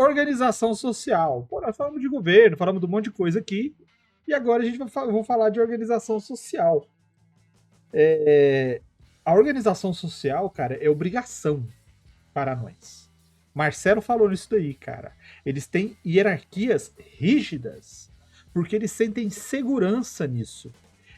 organização social. Pô, nós falamos de governo, falamos de um monte de coisa aqui, e agora a gente vai falar de organização social. A organização social, cara, é obrigação para nós. Marcelo falou nisso daí, cara. Eles têm hierarquias rígidas, porque eles sentem segurança nisso.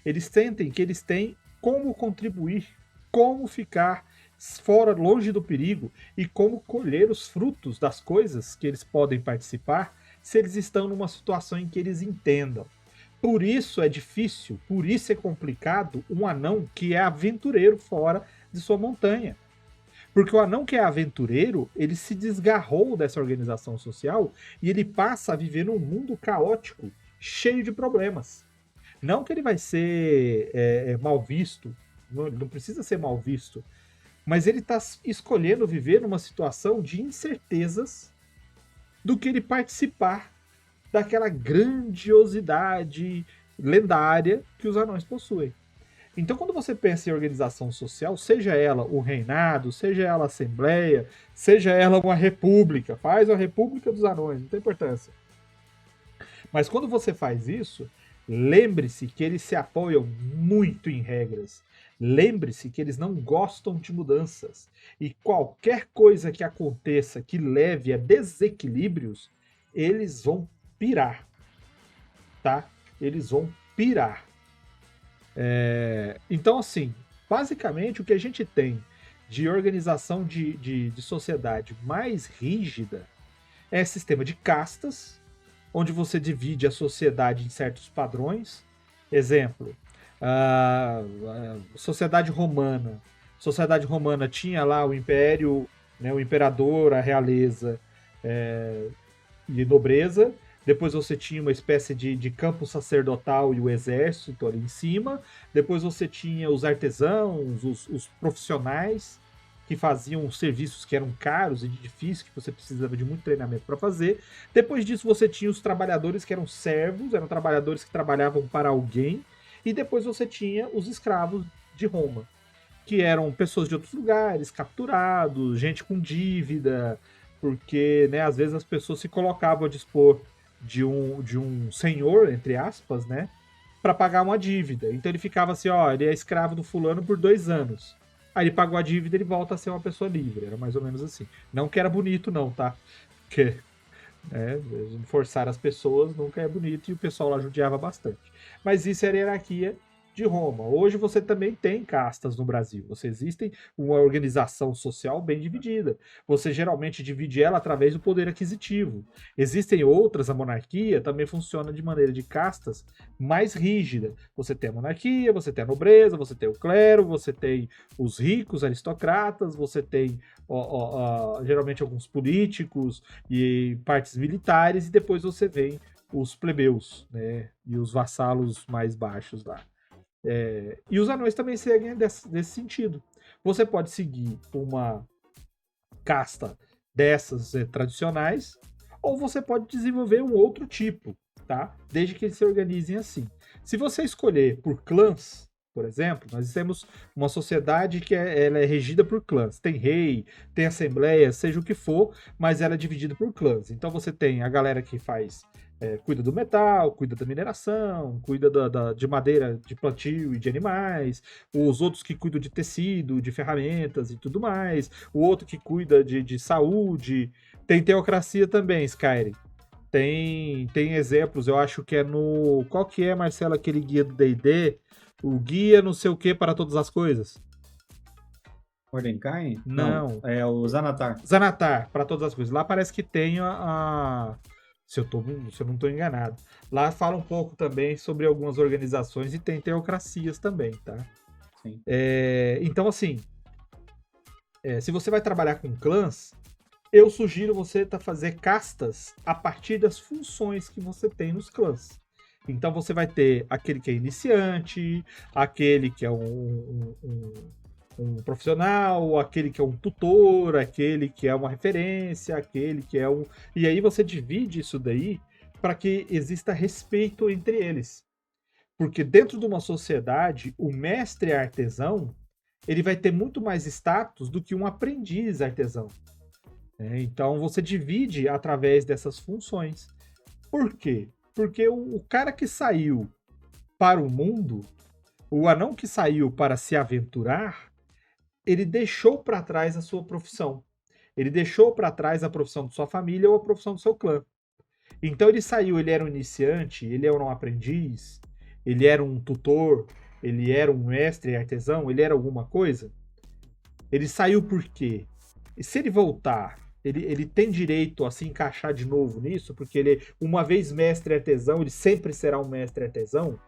Eles sentem que eles têm como contribuir, como ficar fora, longe do perigo e como colher os frutos das coisas que eles podem participar se eles estão numa situação em que eles entendam. Por isso é difícil, por isso é complicado um anão que é aventureiro fora de sua montanha. Porque o anão que é aventureiro, ele se desgarrou dessa organização social e ele passa a viver num mundo caótico, cheio de problemas. Não que ele vai ser mal visto, não precisa ser mal visto, mas ele está escolhendo viver numa situação de incertezas do que ele participar daquela grandiosidade lendária que os anões possuem. Então, quando você pensa em organização social, seja ela o reinado, seja ela a assembleia, seja ela uma república, faz a república dos anões, não tem importância. Mas quando você faz isso, lembre-se que eles se apoiam muito em regras. Lembre-se que eles não gostam de mudanças. E qualquer coisa que aconteça que leve a desequilíbrios, eles vão pirar. Tá? Eles vão pirar. Então, assim, basicamente o que a gente tem de organização de sociedade mais rígida é sistema de castas, onde você divide a sociedade em certos padrões. Exemplo, a sociedade romana. A sociedade romana tinha lá o império, né, o imperador, a realeza e nobreza. Depois você tinha uma espécie de campo sacerdotal e o exército ali em cima. Depois você tinha os artesãos, os profissionais que faziam serviços que eram caros e difíceis, que você precisava de muito treinamento para fazer. Depois disso você tinha os trabalhadores que eram servos, eram trabalhadores que trabalhavam para alguém. E depois você tinha os escravos de Roma, que eram pessoas de outros lugares, capturados, gente com dívida, porque, né, às vezes as pessoas se colocavam a dispor de um senhor, entre aspas, né, para pagar uma dívida. Então ele ficava assim, ó, ele é escravo do fulano por 2 anos. Aí ele pagou a dívida e ele volta a ser uma pessoa livre. Era mais ou menos assim. Não que era bonito, não, tá? Porque forçar as pessoas nunca é bonito e o pessoal lá judiava bastante. Mas isso era a hierarquia de Roma. Hoje você também tem castas no Brasil. Você existe uma organização social bem dividida. Você geralmente divide ela através do poder aquisitivo. Existem outras, a monarquia também funciona de maneira de castas mais rígida. Você tem a monarquia, você tem a nobreza, você tem o clero, você tem os ricos aristocratas, você tem geralmente alguns políticos e partes militares, e depois você vem os plebeus, né, e os vassalos mais baixos lá. E os anões também seguem desse sentido. Você pode seguir uma casta dessas tradicionais, ou você pode desenvolver um outro tipo, tá? Desde que eles se organizem assim. Se você escolher por clãs, por exemplo, nós temos uma sociedade que ela é regida por clãs. Tem rei, tem assembleia, seja o que for, mas ela é dividida por clãs. Então você tem a galera que cuida do metal, cuida da mineração, cuida de madeira, de plantio e de animais, os outros que cuidam de tecido, de ferramentas e tudo mais, o outro que cuida de saúde. Tem teocracia também, Skyrim. Tem exemplos, eu acho que é no... Qual que é, Marcelo, aquele guia do D&D? O guia não sei o que para todas as coisas? Mordenkainen? Não. É o Zanatar. Zanatar, para todas as coisas. Lá parece que tem se eu não estou enganado. Lá fala um pouco também sobre algumas organizações e tem teocracias também, tá? Sim. Então, assim, se você vai trabalhar com clãs, eu sugiro você fazer castas a partir das funções que você tem nos clãs. Então você vai ter aquele que é iniciante, aquele que é um profissional, aquele que é um tutor, aquele que é uma referência, aquele que é um... E aí você divide isso daí para que exista respeito entre eles. Porque dentro de uma sociedade, o mestre artesão, ele vai ter muito mais status do que um aprendiz artesão. né? Então você divide através dessas funções. Por quê? Porque o cara que saiu para o mundo, o anão que saiu para se aventurar, ele deixou para trás a sua profissão. Ele deixou para trás a profissão de sua família ou a profissão do seu clã. Então ele saiu, ele era um iniciante, ele era um aprendiz, ele era um tutor, ele era um mestre artesão, ele era alguma coisa. Ele saiu por quê? E se ele voltar, ele tem direito a se encaixar de novo nisso, porque ele, uma vez mestre artesão, ele sempre será um mestre artesão.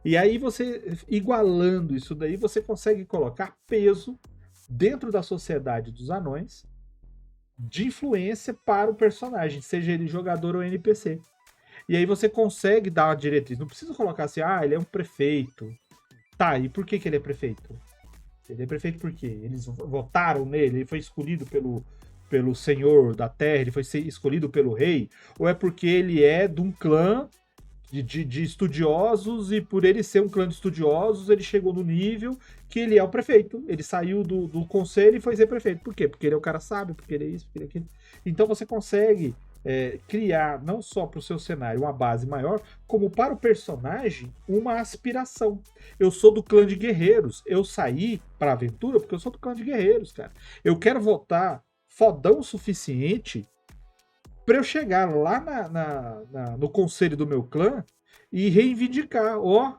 E aí você, igualando isso daí, você consegue colocar peso dentro da sociedade dos anões de influência para o personagem, seja ele jogador ou NPC. E aí você consegue dar uma diretriz. Não precisa colocar assim, ah, ele é um prefeito. Tá, e por que, que ele é prefeito? Ele é prefeito por quê? Eles votaram nele, ele foi escolhido pelo senhor da terra, ele foi escolhido pelo rei? Ou é porque ele é de um clã de estudiosos e por ele ser um clã de estudiosos, ele chegou no nível que ele é o prefeito. Ele saiu do conselho e foi ser prefeito. Por quê? Porque ele é o cara sábio, porque ele é isso, porque ele é aquilo. Então você consegue criar, não só para o seu cenário, uma base maior, como para o personagem, uma aspiração. Eu sou do clã de guerreiros. Eu saí para a aventura porque eu sou do clã de guerreiros, cara. Eu quero voltar fodão o suficiente para eu chegar lá no conselho do meu clã e reivindicar, ó,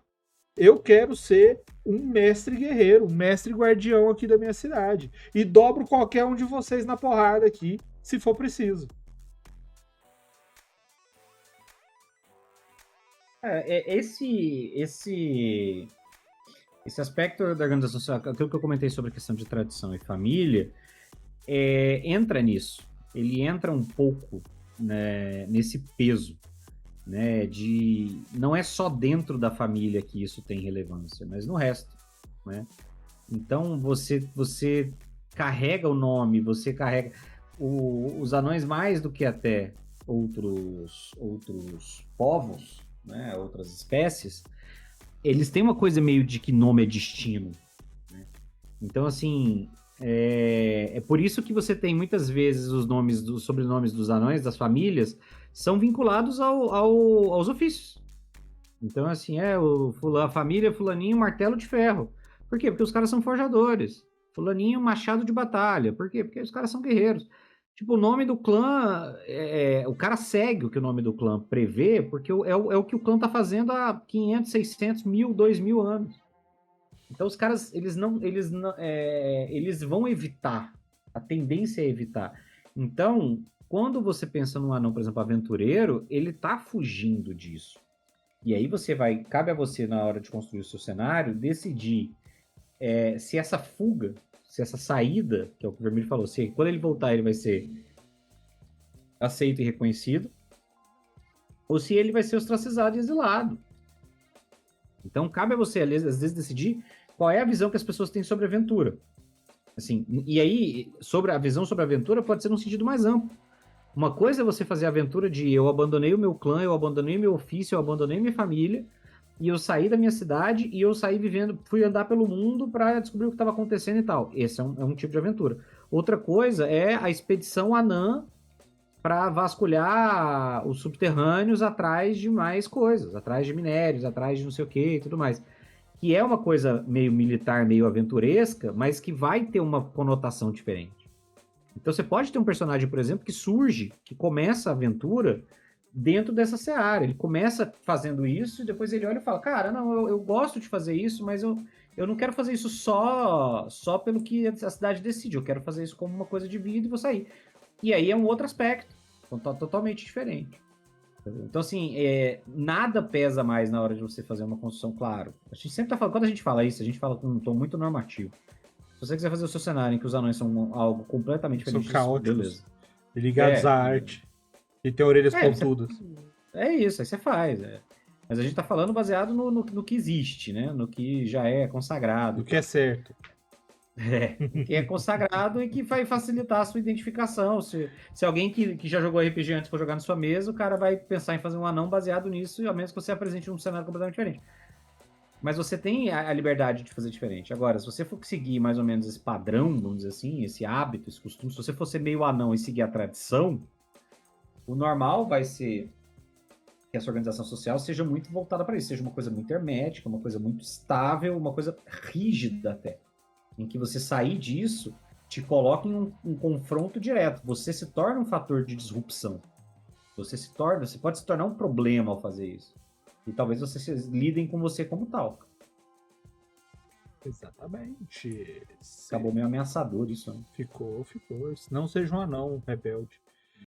eu quero ser um mestre guerreiro, um mestre guardião aqui da minha cidade. E dobro qualquer um de vocês na porrada aqui, se for preciso. Esse aspecto da organização social, aquilo que eu comentei sobre a questão de tradição e família, entra nisso. Ele entra um pouco, né, nesse peso, né, de não é só dentro da família que isso tem relevância, mas no resto, né? Então você carrega o nome, você carrega os anões mais do que até outros povos, né, outras espécies, eles têm uma coisa meio de que nome é destino, né? Então, assim, é por isso que você tem muitas vezes os sobrenomes dos anões, das famílias, são vinculados aos ofícios. Então, assim, a família Fulaninho Martelo de Ferro. Por quê? Porque os caras são forjadores. Fulaninho Machado de Batalha. Por quê? Porque os caras são guerreiros. Tipo, o nome do clã, o cara segue o que o nome do clã prevê, porque é o que o clã tá fazendo há 500, 600, 1000, 2000 anos. Então os caras, eles vão evitar. A tendência é evitar. Então, quando você pensa num anão, por exemplo, aventureiro, ele tá fugindo disso. E aí cabe a você, na hora de construir o seu cenário, decidir se essa fuga, se essa saída, que é o que o Vermelho falou, se quando ele voltar ele vai ser aceito e reconhecido, ou se ele vai ser ostracizado e exilado. Então cabe a você, às vezes, decidir qual é a visão que as pessoas têm sobre a aventura. Assim, e aí, a visão sobre a aventura pode ser num sentido mais amplo. Uma coisa é você fazer a aventura de eu abandonei o meu clã, eu abandonei meu ofício, eu abandonei minha família, e eu saí da minha cidade e eu saí vivendo, fui andar pelo mundo para descobrir o que estava acontecendo e tal. Esse é um tipo de aventura. Outra coisa é a expedição anã para vasculhar os subterrâneos atrás de mais coisas, atrás de minérios, atrás de não sei o que e tudo mais. Que é uma coisa meio militar, meio aventuresca, mas que vai ter uma conotação diferente. Então você pode ter um personagem, por exemplo, que surge, que começa a aventura dentro dessa seara. Ele começa fazendo isso e depois ele olha e fala, cara, não, eu gosto de fazer isso, mas eu não quero fazer isso só pelo que a cidade decide. Eu quero fazer isso como uma coisa de vida e vou sair. E aí é um outro aspecto, totalmente diferente. Então, assim, nada pesa mais na hora de você fazer uma construção, claro. A gente sempre tá falando, quando a gente fala isso, a gente fala com um tom muito normativo. Se você quiser fazer o seu cenário em que os anões são algo completamente São diferente, caóticos, beleza. ligados à arte, e tem orelhas pontudas. Isso, aí você faz. Mas a gente tá falando baseado no que existe, né? No que já é consagrado. O que é certo. Que é consagrado e que vai facilitar a sua identificação. Se alguém que já jogou RPG antes for jogar na sua mesa, o cara vai pensar em fazer um anão baseado nisso, a menos que você apresente um cenário completamente diferente. Mas você tem a liberdade de fazer diferente. Agora, se você for seguir mais ou menos esse padrão, vamos dizer assim, esse hábito, esse costume, se você for ser meio anão e seguir a tradição, o normal vai ser que essa organização social seja muito voltada para isso, seja uma coisa muito hermética, uma coisa muito estável, uma coisa rígida até, em que você sair disso te coloca em um confronto direto. Você se torna um fator de disrupção. Você pode se tornar um problema ao fazer isso. E talvez vocês lidem com você como tal. Exatamente. Acabou meio ameaçador isso, né? Ficou. Não seja um anão rebelde.